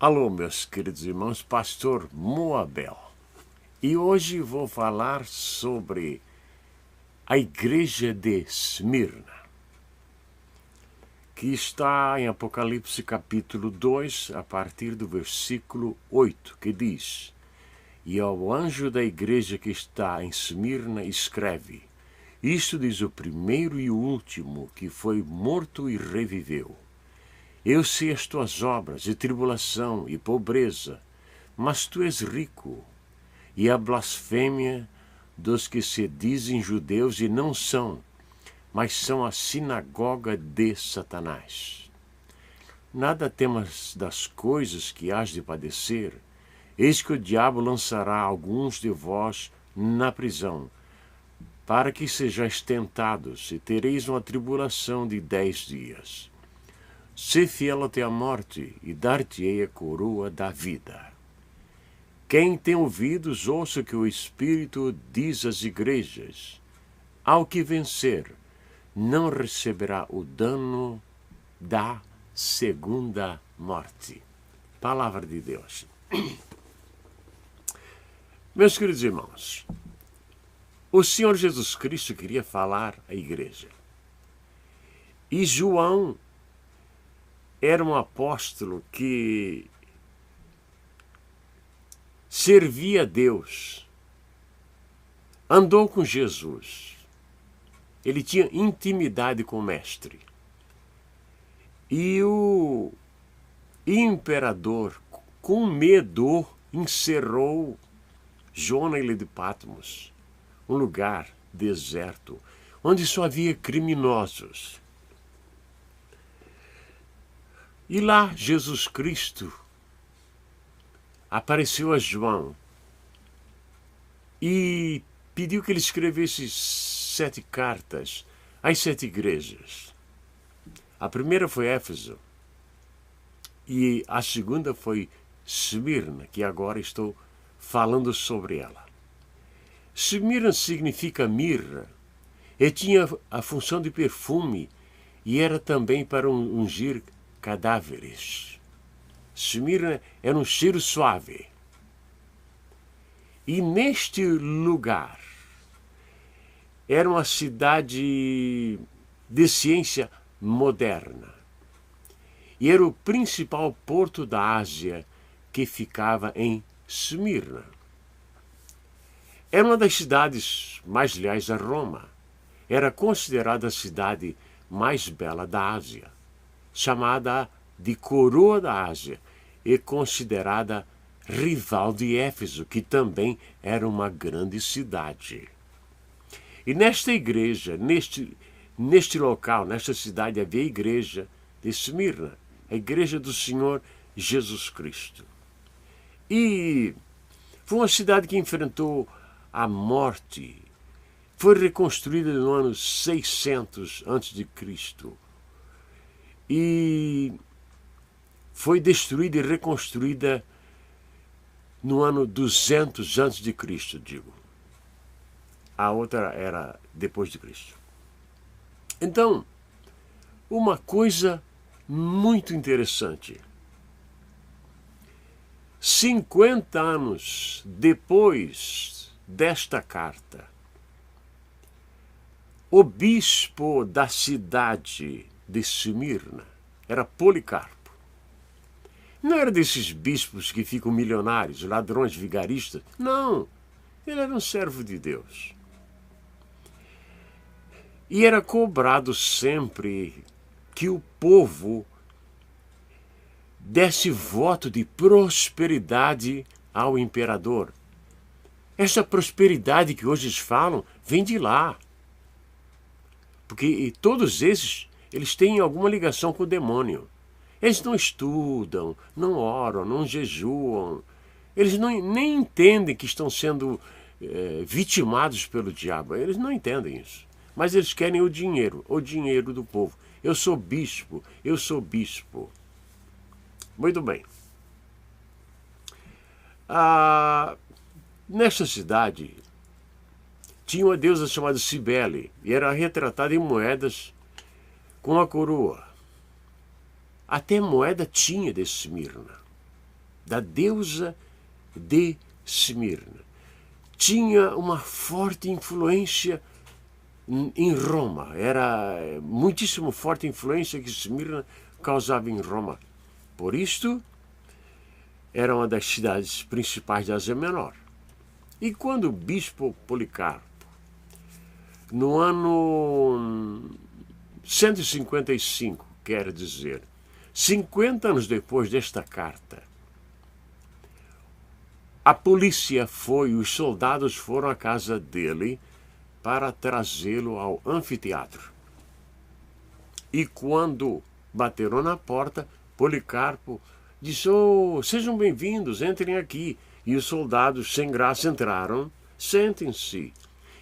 Alô, meus queridos irmãos, pastor Moabel. E hoje vou falar sobre a igreja de Esmirna, que está em Apocalipse capítulo 2, a partir do versículo 8, que diz: E ao anjo da igreja que está em Esmirna escreve: Isto diz o primeiro e o último, que foi morto e reviveu. Eu sei as tuas obras, e tribulação, e pobreza, mas tu és rico, e a blasfêmia dos que se dizem judeus e não são, mas são a sinagoga de Satanás. Nada temas das coisas que hás de padecer, eis que o diabo lançará alguns de vós na prisão, para que sejais tentados, e tereis uma tribulação de 10 dias. Sê fiel até a morte, e dar-te-ei a coroa da vida. Quem tem ouvidos, ouça o que o Espírito diz às igrejas. Ao que vencer, não receberá o dano da segunda morte. Palavra de Deus. Meus queridos irmãos, o Senhor Jesus Cristo queria falar à igreja. E João era um apóstolo que servia a Deus, andou com Jesus, ele tinha intimidade com o Mestre. E o imperador, com medo, encerrou João na ilha de Patmos, um lugar deserto, onde só havia criminosos. E lá Jesus Cristo apareceu a João e pediu que ele escrevesse 7 cartas às 7 igrejas. A primeira foi Éfeso e a segunda foi Esmirna, que agora estou falando sobre ela. Esmirna significa mirra e tinha a função de perfume e era também para ungir cadáveres. Esmirna era um cheiro suave. E neste lugar era uma cidade de ciência moderna. E era o principal porto da Ásia, que ficava em Esmirna. Era uma das cidades mais leais a Roma. Era considerada a cidade mais bela da Ásia, chamada de Coroa da Ásia, e considerada rival de Éfeso, que também era uma grande cidade. E nesta igreja, neste local, nesta cidade, havia a igreja de Esmirna, a igreja do Senhor Jesus Cristo. E foi uma cidade que enfrentou a morte. Foi reconstruída no ano 600 a.C. E foi destruída e reconstruída no ano 200 a.C., digo. A outra era depois de Cristo. Então, uma coisa muito interessante. 50 anos depois desta carta, o bispo da cidade de Esmirna era Policarpo. Não era desses bispos que ficam milionários, ladrões, vigaristas. Não, ele era um servo de Deus. E era cobrado sempre que o povo desse voto de prosperidade ao imperador. Essa prosperidade que hoje eles falam vem de lá. Porque todos esses, eles têm alguma ligação com o demônio. Eles não estudam, não oram, não jejuam. Eles nem entendem que estão sendo vitimados pelo diabo. Eles não entendem isso. Mas eles querem o dinheiro do povo. Eu sou bispo, eu sou bispo. Muito bem. Nesta cidade, tinha uma deusa chamada Cibele, e era retratada em moedas com a coroa. Até moeda tinha de Esmirna. da deusa de Esmirna. Tinha uma forte influência em Roma. Era muitíssimo forte a influência que Esmirna causava em Roma. Por isto, era uma das cidades principais da Ásia Menor. E quando o bispo Policarpo, no ano 155, quer dizer, 50 anos depois desta carta, a polícia foi, os soldados foram à casa dele para trazê-lo ao anfiteatro. E quando bateram na porta, Policarpo disse: "Oh, sejam bem-vindos, entrem aqui." E os soldados, sem graça, entraram. "Sentem-se,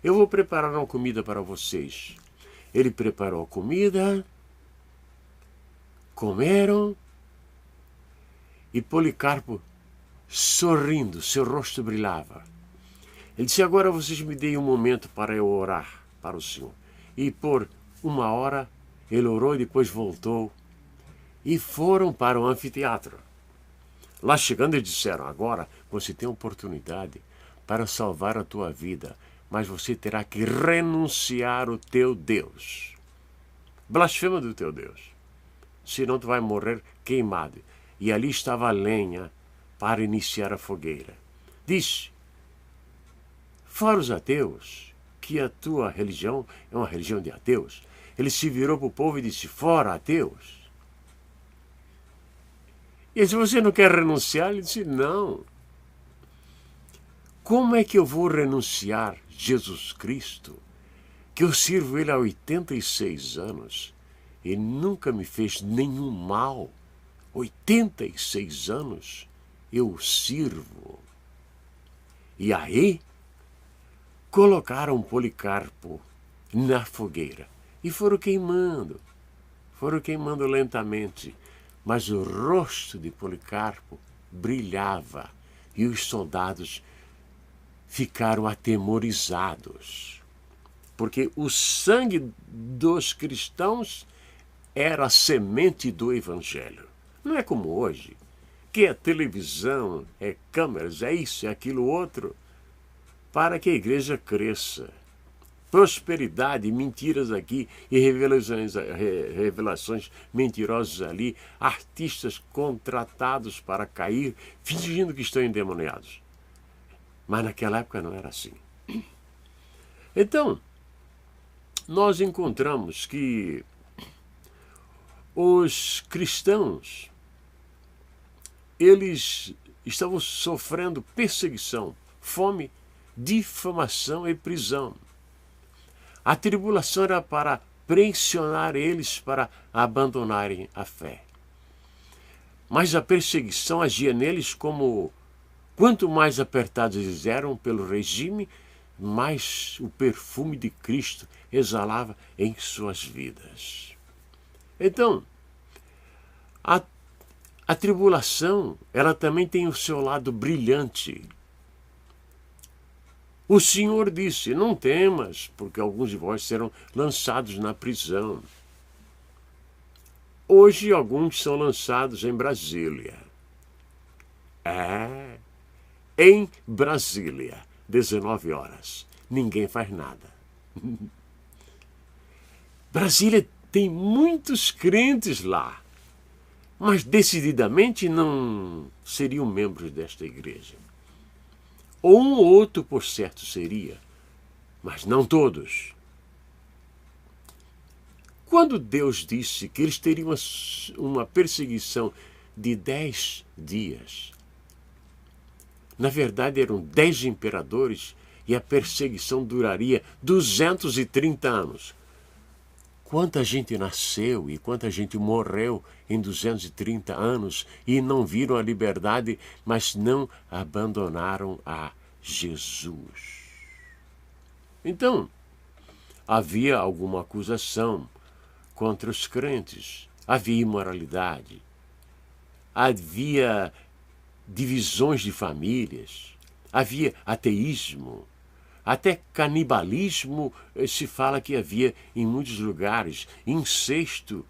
eu vou preparar uma comida para vocês." Ele preparou a comida, comeram, e Policarpo, sorrindo, seu rosto brilhava. Ele disse: "Agora vocês me deem um momento para eu orar para o Senhor." E por 1 hora ele orou e depois voltou. E foram para o anfiteatro. Lá chegando, eles disseram: "Agora você tem oportunidade para salvar a tua vida, mas você terá que renunciar o teu Deus. Blasfema do teu Deus, senão tu vai morrer queimado." E ali estava a lenha para iniciar a fogueira. Diz: "Fora os ateus, que a tua religião é uma religião de ateus." Ele se virou para o povo e disse: "Fora ateus." E ele disse: "Você não quer renunciar?" Ele disse: "Não. Como é que eu vou renunciar Jesus Cristo, que eu sirvo Ele há 86 anos e nunca me fez nenhum mal? 86 anos eu o sirvo." E aí colocaram Policarpo na fogueira e foram queimando lentamente. Mas o rosto de Policarpo brilhava e os soldados ficaram atemorizados, porque o sangue dos cristãos era a semente do Evangelho. Não é como hoje, que é televisão, é câmeras, é isso, é aquilo outro, para que a igreja cresça. Prosperidade, mentiras aqui e revelações mentirosas ali, artistas contratados para cair, fingindo que estão endemoniados. Mas naquela época não era assim. Então, nós encontramos que os cristãos, eles estavam sofrendo perseguição, fome, difamação e prisão. A tribulação era para pressionar eles para abandonarem a fé. Mas a perseguição agia neles como, quanto mais apertados eles eram pelo regime, mais o perfume de Cristo exalava em suas vidas. Então, a tribulação, ela também tem o seu lado brilhante. O Senhor disse: "Não temas, porque alguns de vós serão lançados na prisão." Hoje, alguns são lançados em Brasília. Em Brasília, 19 horas. Ninguém faz nada. Brasília tem muitos crentes lá, mas decididamente não seriam membros desta igreja. Ou um ou outro, por certo, seria, mas não todos. Quando Deus disse que eles teriam uma perseguição de 10 dias, na verdade eram 10 imperadores e a perseguição duraria 230 anos. Quanta gente nasceu e quanta gente morreu em 230 anos e não viram a liberdade, mas não abandonaram a Jesus. Então, havia alguma acusação contra os crentes, havia imoralidade, havia divisões de famílias, havia ateísmo, até canibalismo se fala que havia em muitos lugares, incesto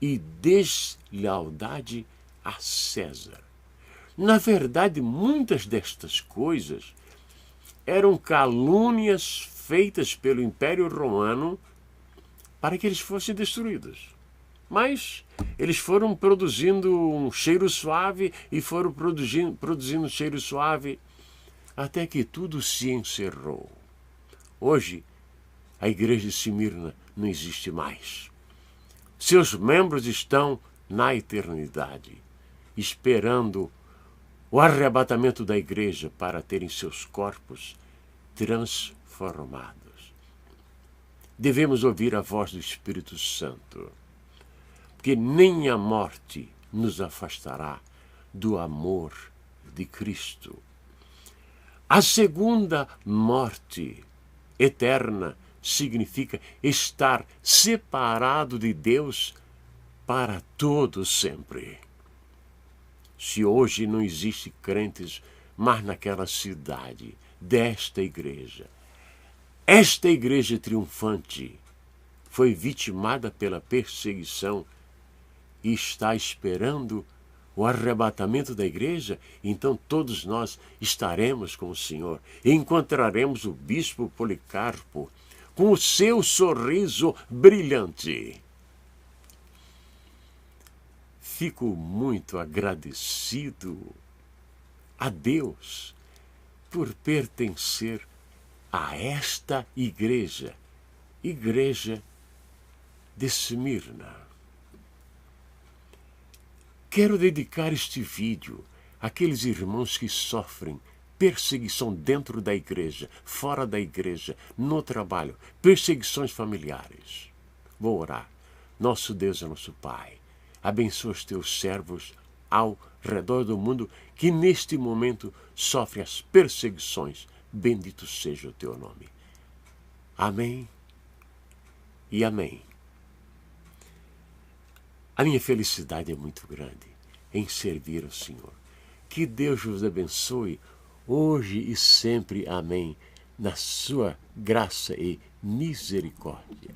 e deslealdade a César. Na verdade, muitas destas coisas eram calúnias feitas pelo Império Romano para que eles fossem destruídos. Mas eles foram produzindo um cheiro suave e foram produzindo cheiro suave até que tudo se encerrou. Hoje, a igreja de Esmirna não existe mais. Seus membros estão na eternidade, esperando o arrebatamento da igreja para terem seus corpos transformados. Devemos ouvir a voz do Espírito Santo, porque nem a morte nos afastará do amor de Cristo. A segunda morte eterna significa estar separado de Deus para todo sempre. Se hoje não existe crentes mais naquela cidade desta igreja, esta igreja triunfante foi vitimada pela perseguição e está esperando o arrebatamento da igreja, então todos nós estaremos com o Senhor e encontraremos o bispo Policarpo com o seu sorriso brilhante. Fico muito agradecido a Deus por pertencer a esta igreja, igreja de Esmirna. Quero dedicar este vídeo àqueles irmãos que sofrem perseguição dentro da igreja, fora da igreja, no trabalho, perseguições familiares. Vou orar. Nosso Deus e nosso Pai, abençoa os teus servos ao redor do mundo que neste momento sofrem as perseguições. Bendito seja o teu nome. Amém e amém. A minha felicidade é muito grande em servir ao Senhor. Que Deus vos abençoe hoje e sempre. Amém. Na sua graça e misericórdia.